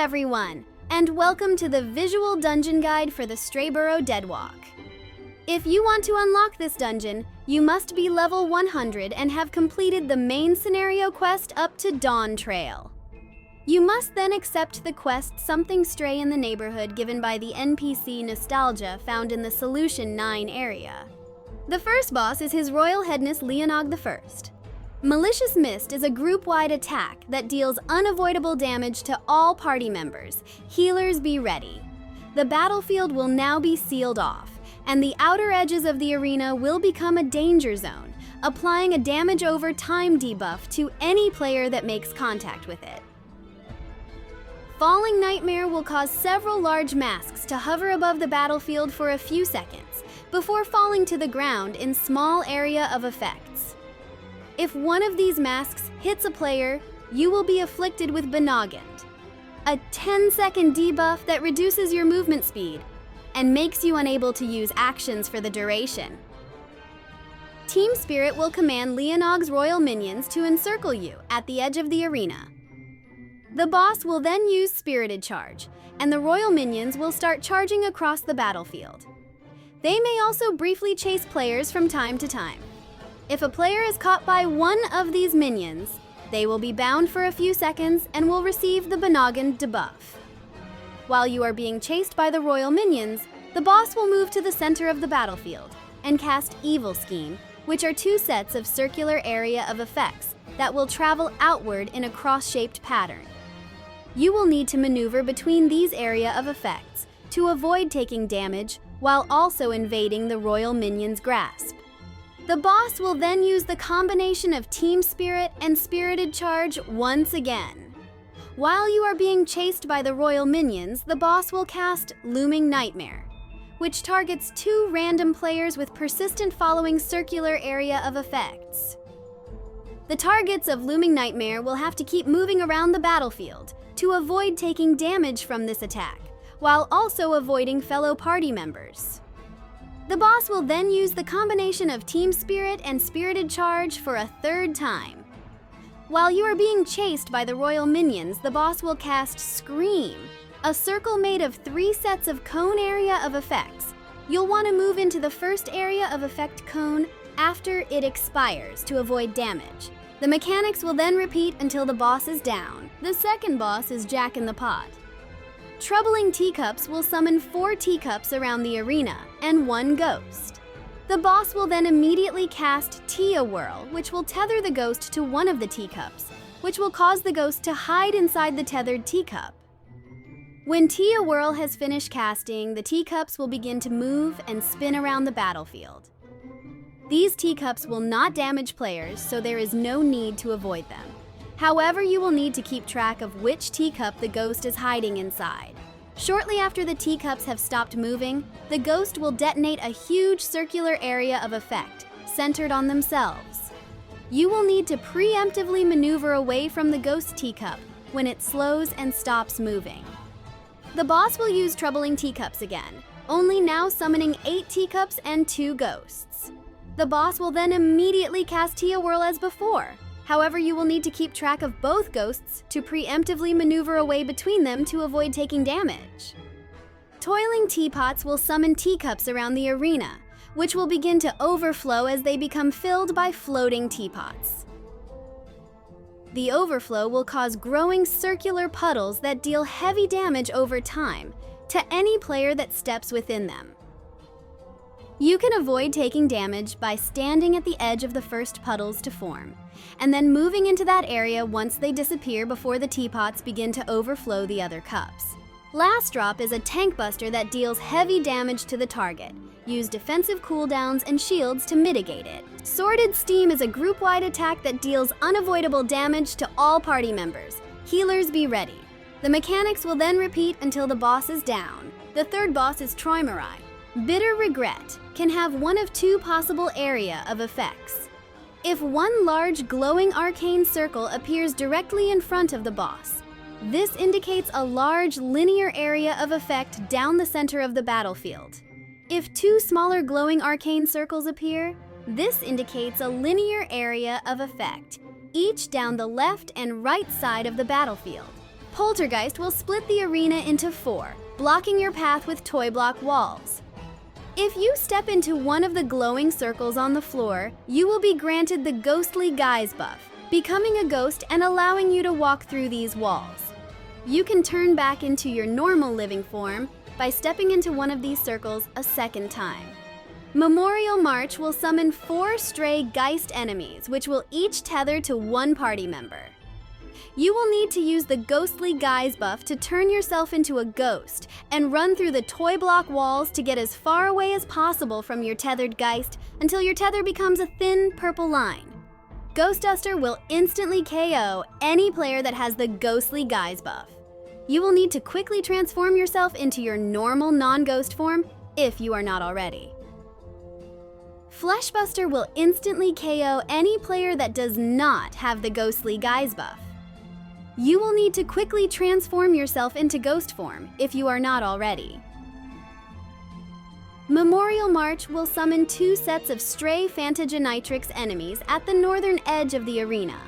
everyone, and welcome to the visual dungeon guide for the Strayborough Deadwalk. If you want to unlock this dungeon, you must be level 100 and have completed the main scenario quest up to Dawntrail. You must then accept the quest Something Stray in the Neighborhood given by the NPC Nostalgia found in the Solution 9 area. The first boss is his Royal Headness Leonogg I. Malicious Mist is a group-wide attack that deals unavoidable damage to all party members. Healers be ready. The battlefield will now be sealed off, and the outer edges of the arena will become a danger zone, applying a damage over time debuff to any player that makes contact with it. Falling Nightmare will cause several large masks to hover above the battlefield for a few seconds, before falling to the ground in small area of effects. If one of these masks hits a player, you will be afflicted with Benoggin, a 10-second debuff that reduces your movement speed and makes you unable to use actions for the duration. Team Spirit will command Leonogg's royal minions to encircle you at the edge of the arena. The boss will then use Spirited Charge, and the royal minions will start charging across the battlefield. They may also briefly chase players from time to time. If a player is caught by one of these minions, they will be bound for a few seconds and will receive the Benoggin debuff. While you are being chased by the royal minions, the boss will move to the center of the battlefield and cast Evil Scheme, which are two sets of circular area of effects that will travel outward in a cross-shaped pattern. You will need to maneuver between these area of effects to avoid taking damage while also invading the royal minion's grasp. The boss will then use the combination of Team Spirit and Spirited Charge once again. While you are being chased by the royal minions, the boss will cast Looming Nightmare, which targets two random players with persistent following circular area of effects. The targets of Looming Nightmare will have to keep moving around the battlefield to avoid taking damage from this attack, while also avoiding fellow party members. The boss will then use the combination of Team Spirit and Spirited Charge for a third time. While you are being chased by the royal minions, the boss will cast Scream, a circle made of 3 sets of cone area of effects. You'll want to move into the first area of effect cone after it expires to avoid damage. The mechanics will then repeat until the boss is down. The second boss is Jack in the Pot. Troubling Teacups will summon 4 teacups around the arena and 1 ghost. The boss will then immediately cast Tia Whirl, which will tether the ghost to one of the teacups, which will cause the ghost to hide inside the tethered teacup. When Tia Whirl has finished casting, the teacups will begin to move and spin around the battlefield. These teacups will not damage players, so there is no need to avoid them. However, you will need to keep track of which teacup the ghost is hiding inside. Shortly after the teacups have stopped moving, the ghost will detonate a huge circular area of effect, centered on themselves. You will need to preemptively maneuver away from the ghost teacup when it slows and stops moving. The boss will use Troubling Teacups again, only now summoning 8 teacups and 2 ghosts. The boss will then immediately cast Tia Whirl as before. However, you will need to keep track of both ghosts to preemptively maneuver away between them to avoid taking damage. Toiling Teapots will summon teacups around the arena, which will begin to overflow as they become filled by floating teapots. The overflow will cause growing circular puddles that deal heavy damage over time to any player that steps within them. You can avoid taking damage by standing at the edge of the first puddles to form, and then moving into that area once they disappear before the teapots begin to overflow the other cups. Last Drop is a tank buster that deals heavy damage to the target. Use defensive cooldowns and shields to mitigate it. Sordid Steam is a group-wide attack that deals unavoidable damage to all party members. Healers be ready. The mechanics will then repeat until the boss is down. The third boss is Trimarai. Bitter Regret can have one of 2 possible area of effects. If one large glowing arcane circle appears directly in front of the boss, this indicates a large linear area of effect down the center of the battlefield. If 2 smaller glowing arcane circles appear, this indicates a linear area of effect, each down the left and right side of the battlefield. Poltergeist will split the arena into 4, blocking your path with toy block walls. If you step into one of the glowing circles on the floor, you will be granted the Ghostly Guise buff, becoming a ghost and allowing you to walk through these walls. You can turn back into your normal living form by stepping into one of these circles a second time. Memorial March will summon 4 stray Geist enemies, which will each tether to one party member. You will need to use the Ghostly Guise buff to turn yourself into a ghost and run through the toy block walls to get as far away as possible from your tethered Geist until your tether becomes a thin purple line. Ghost Duster will instantly KO any player that has the Ghostly Guise buff. You will need to quickly transform yourself into your normal non-ghost form if you are not already. Fleshbuster will instantly KO any player that does not have the Ghostly Guise buff. You will need to quickly transform yourself into ghost form if you are not already. Memorial March will summon 2 sets of stray Phantagenitrix enemies at the northern edge of the arena.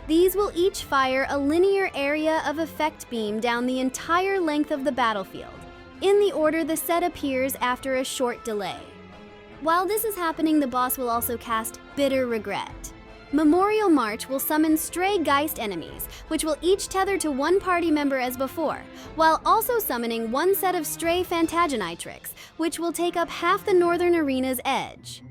These will each fire a linear area of effect beam down the entire length of the battlefield, in the order the set appears after a short delay. While this is happening, the boss will also cast Bitter Regret. Memorial March will summon stray Geist enemies, which will each tether to one party member as before, while also summoning 1 set of stray Phantagenitrix, which will take up half the northern arena's edge.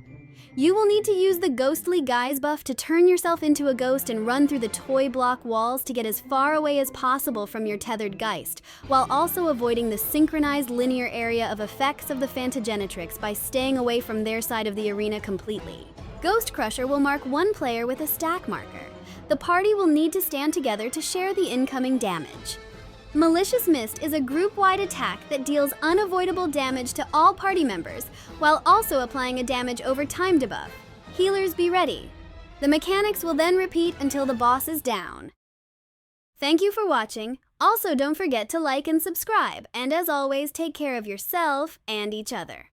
You will need to use the Ghostly Guise buff to turn yourself into a ghost and run through the toy block walls to get as far away as possible from your tethered Geist, while also avoiding the synchronized linear area of effects of the Phantagenitrix by staying away from their side of the arena completely. Ghost Crusher will mark 1 player with a stack marker. The party will need to stand together to share the incoming damage. Malicious Mist is a group-wide attack that deals unavoidable damage to all party members, while also applying a damage over time debuff. Healers be ready. The mechanics will then repeat until the boss is down. Thank you for watching. Also, don't forget to like and subscribe, and as always, take care of yourself and each other.